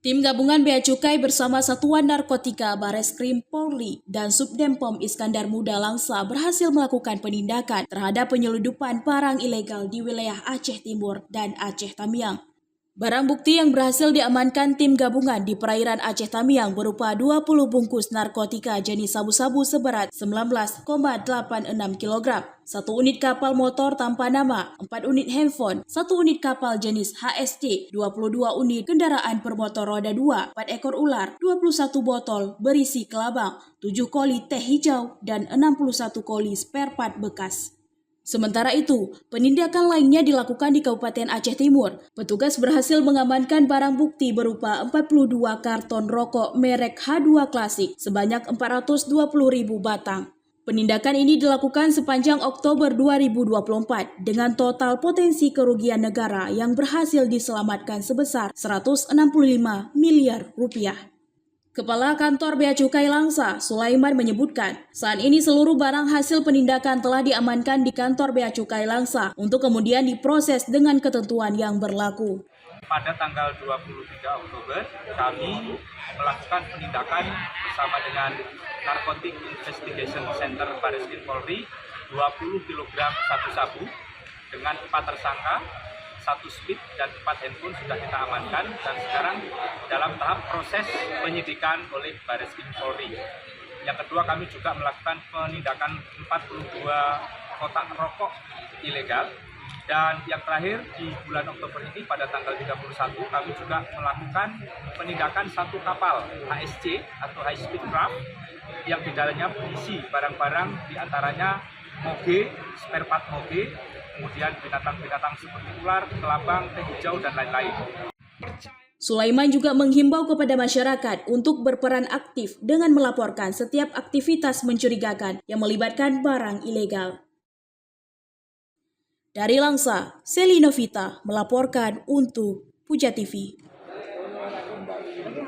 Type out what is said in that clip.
Tim gabungan Bea Cukai bersama Satuan Narkotika Bareskrim Polri dan Subdem Pom Iskandar Muda Langsa berhasil melakukan penindakan terhadap penyeludupan barang ilegal di wilayah Aceh Timur dan Aceh Tamiang. Barang bukti yang berhasil diamankan tim gabungan di perairan Aceh Tamiang berupa 20 bungkus narkotika jenis sabu-sabu seberat 19,86 kg, 1 unit kapal motor tanpa nama, 4 unit handphone, 1 unit kapal jenis HST, 22 unit kendaraan bermotor roda 2, 4 ekor ular, 21 botol berisi kelabang, 7 koli teh hijau, dan 61 koli spare part bekas. Sementara itu, penindakan lainnya dilakukan di Kabupaten Aceh Timur. Petugas berhasil mengamankan barang bukti berupa 42 karton rokok merek H2 Klasik sebanyak 420.000 batang. Penindakan ini dilakukan sepanjang Oktober 2024 dengan total potensi kerugian negara yang berhasil diselamatkan sebesar 165 miliar rupiah. Kepala Kantor Bea Cukai Langsa, Sulaiman menyebutkan, saat ini seluruh barang hasil penindakan telah diamankan di Kantor Bea Cukai Langsa untuk kemudian diproses dengan ketentuan yang berlaku. Pada tanggal 23 Oktober, kami melakukan penindakan bersama dengan Narcotic Investigation Center Bareskrim Polri 20 kg sabu-sabu dengan 4 tersangka, 1 speed dan 4 handphone sudah kita amankan dan sekarang dalam tahap proses penyidikan oleh Bareskrim Polri. Yang kedua, kami juga melakukan penindakan 42 kotak rokok ilegal. Dan yang terakhir di bulan Oktober ini pada tanggal 31 kami juga melakukan penindakan 1 kapal HSC atau High Speed Craft yang di dalamnya berisi barang-barang diantaranya moge, spare part moge, kemudian binatang-binatang seperti ular, kelabang, teh hijau, dan lain-lain. Sulaiman juga menghimbau kepada masyarakat untuk berperan aktif dengan melaporkan setiap aktivitas mencurigakan yang melibatkan barang ilegal. Dari Langsa, Seli Novita melaporkan untuk Puja TV.